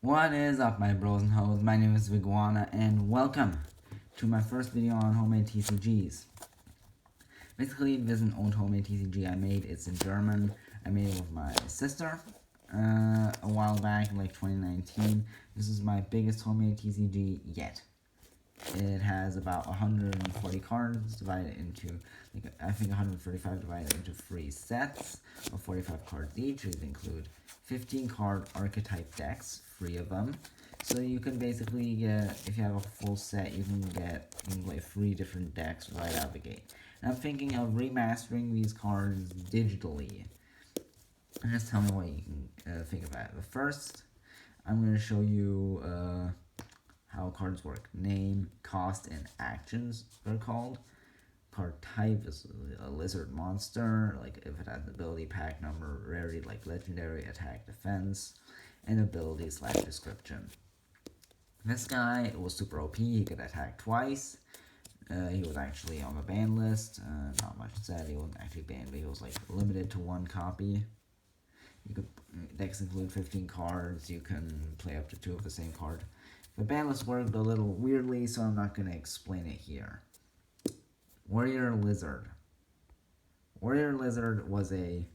What is up, my bros and hoes? My name is Viguana, and welcome to my first video on homemade TCGs. Basically, this is an old homemade TCG I made. It's in German. I made it with my sister a while back, like 2019. This is my biggest homemade TCG yet. It has about 140 cards divided into, I think 135 divided into 3 sets of 45 cards each. These include 15 card archetype decks, 3 of them. So you can basically get, if you have a full set, you can play 3 different decks right out of the gate. And I'm thinking of remastering these cards digitally. And just tell me what you can think about it. But first, I'm going to show you how cards work. Name, cost, and actions are called. Card type is a lizard monster, like if it has ability, pack number, rarity, like legendary, attack, defense, and ability / description. This guy was super OP, he could attack twice. He was actually on the ban list, not much said, he wasn't actually banned, but he was like limited to 1 copy. You could decks include 15 cards, you can play up to 2 of the same card. The ban list worked a little weirdly, so I'm not going to explain it here. Warrior Lizard. Warrior Lizard was a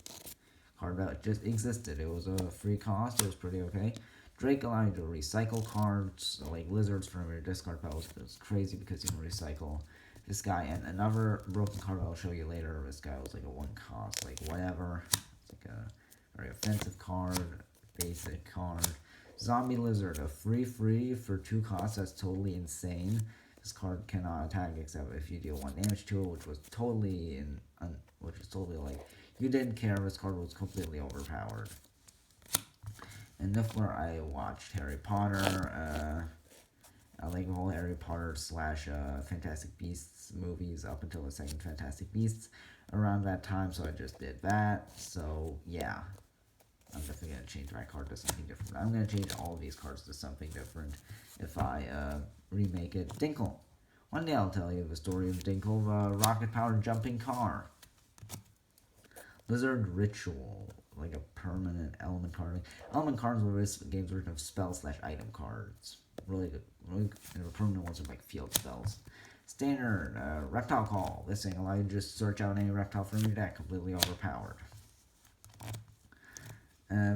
card that just existed. It was a free cost, it was pretty okay. Drake allowed you to recycle cards, like lizards from your discard piles. It's crazy because you can recycle this guy. And another broken card I'll show you later, this guy was like a 1 cost, like whatever. It's like a very offensive card, basic card. Zombie Lizard, a free for 2 costs. That's totally insane. This card cannot attack except if you deal 1 damage to it, which was totally like, you didn't care. This card was completely overpowered. And therefore, I watched Harry Potter. I like the whole Harry Potter / Fantastic Beasts movies up until the second Fantastic Beasts around that time, so I just did that. So yeah, I'm definitely going to change my card to something different. I'm going to change all of these cards to something different if I remake it. Dinkle. One day I'll tell you the story of Dinkle, the rocket-powered jumping car. Lizard Ritual, like a permanent element card. Element cards were this game's version of spell / item cards. Really good. Really good. And the permanent ones are like field spells. Standard Reptile Call. This thing allows you to just search out any reptile from your deck, completely overpowered.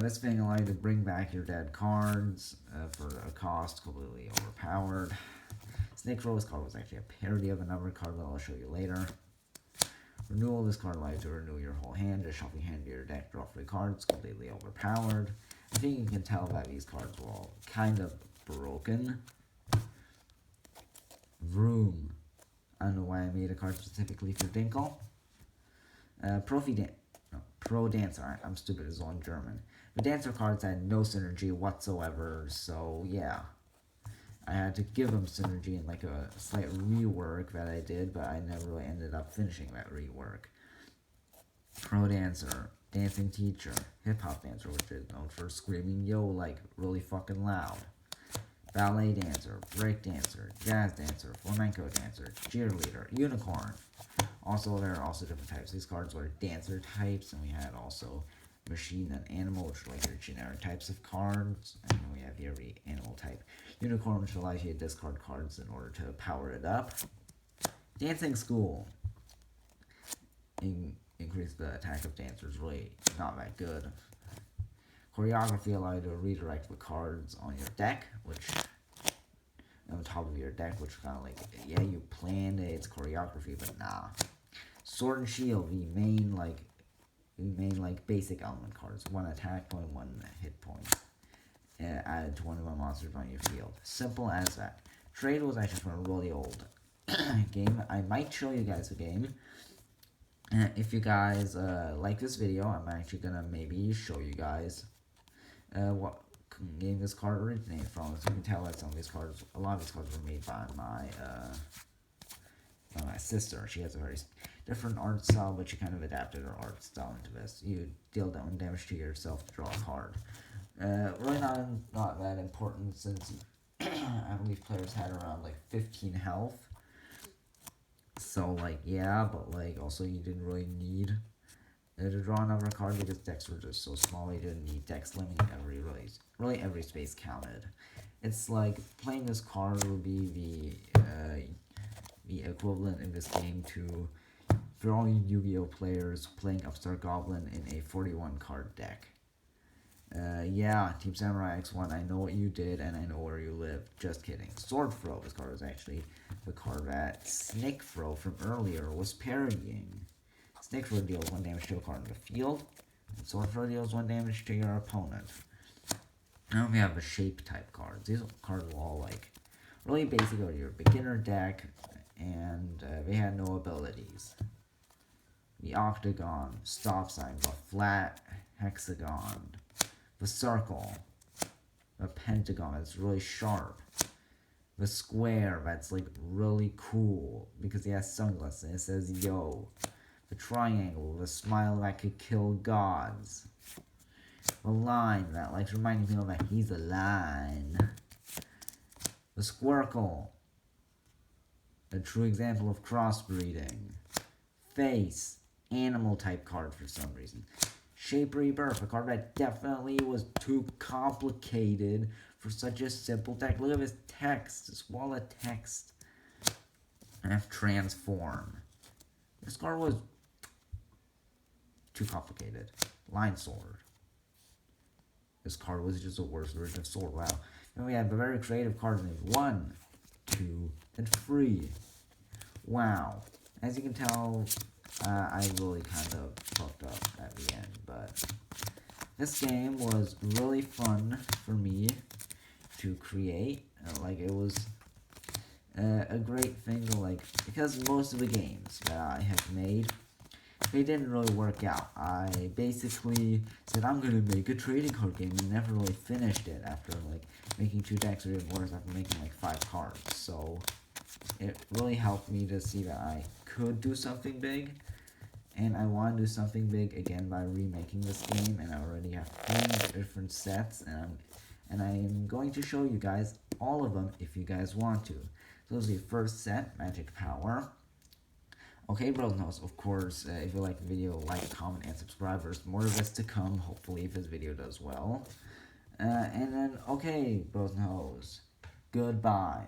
This thing allows you to bring back your dead cards for a cost, completely overpowered. Snake Throw, this card was actually a parody of another card that I'll show you later. Renewal, this card allows you to renew your whole hand, just shuffle your hand to your deck, draw 3 cards, completely overpowered. I think you can tell that these cards were all kind of broken. Vroom. I don't know why I made a card specifically for Dinkle. Pro Dancer. I'm stupid, it's all in German. The Dancer cards had no synergy whatsoever, so yeah. I had to give them synergy in like a slight rework that I did, but I never really ended up finishing that rework. Pro Dancer, Dancing Teacher, Hip Hop Dancer, which is known for screaming yo like really fucking loud. Ballet Dancer, Break Dancer, Jazz Dancer, Flamenco Dancer, Cheerleader, Unicorn. Also, there are also different types. These cards were dancer types, and we had also machine and animal, which are like your generic types of cards. And then we have every animal type. Unicorn, which allows you to discard cards in order to power it up. Dancing School. Increase the attack of dancers, really not that good. Choreography allows you to redirect the cards on your deck, which on the top of your deck, which kind of like, yeah, you planned it, it's choreography, but nah. Sword and Shield, the main basic element cards. 1 attack point, 1 hit point. Added to one of the monsters on your field. Simple as that. Trade was actually from a really old game. I might show you guys the game. If you guys like this video, I'm actually gonna maybe show you guys what game this card originated from. As you can tell that some of these cards, a lot of these cards were made by my sister. She has a very different art style, but she kind of adapted her art style into this. You deal down damage to yourself to draw a card. Really not that important since I believe players had around like 15 health. So like yeah, but like also you didn't really need To draw another card because decks were just so small, you didn't need decks limiting really every space counted. It's like playing this card would be the equivalent in this game to for all you Yu-Gi-Oh players playing Upstart Goblin in a 41 card deck. Yeah, Team Samurai X1, I know what you did and I know where you live. Just kidding. Sword Throw, this card was actually the card that Snake Throw from earlier was parodying. Snake Throw deals 1 damage to a card in the field, and Sword Throw deals 1 damage to your opponent. Now we have the Shape type cards. These cards were all like really basic of your beginner deck, and they had no abilities. The Octagon, Stop Sign, the Flat Hexagon, the Circle, the Pentagon that's really sharp, the Square that's like really cool because he has sunglasses and it says yo, the Triangle, the Smile that could kill gods, the Line that likes reminding people that he's a line, the Squircle, a true example of crossbreeding, Face, animal type card for some reason. Shape Rebirth, a card that definitely was too complicated for such a simple deck. Look at this text, this wall of text. And have Transform. This card was too complicated. Line Sword. This card was just the worst version of Sword. Wow. Then we have a very creative card named 1, 2, and 3. Wow. As you can tell, I really kind of fucked up at the end, but this game was really fun for me to create. Like, it was a great thing to, like, because most of the games that I have made, they didn't really work out. I basically said I'm gonna make a trading card game and never really finished it after, like, making 2 decks, or even worse, after making, like, 5 cards. So it really helped me to see that I could do something big, and I want to do something big again by remaking this game, and I already have 3 different sets, and I am going to show you guys all of them if you guys want to. So this is the first set, Magic Power. Okay, bros and hoes, of course, if you like the video, like, comment, and subscribe. There's more of this to come, hopefully, if this video does well. And then, okay, bros and hoes, goodbye.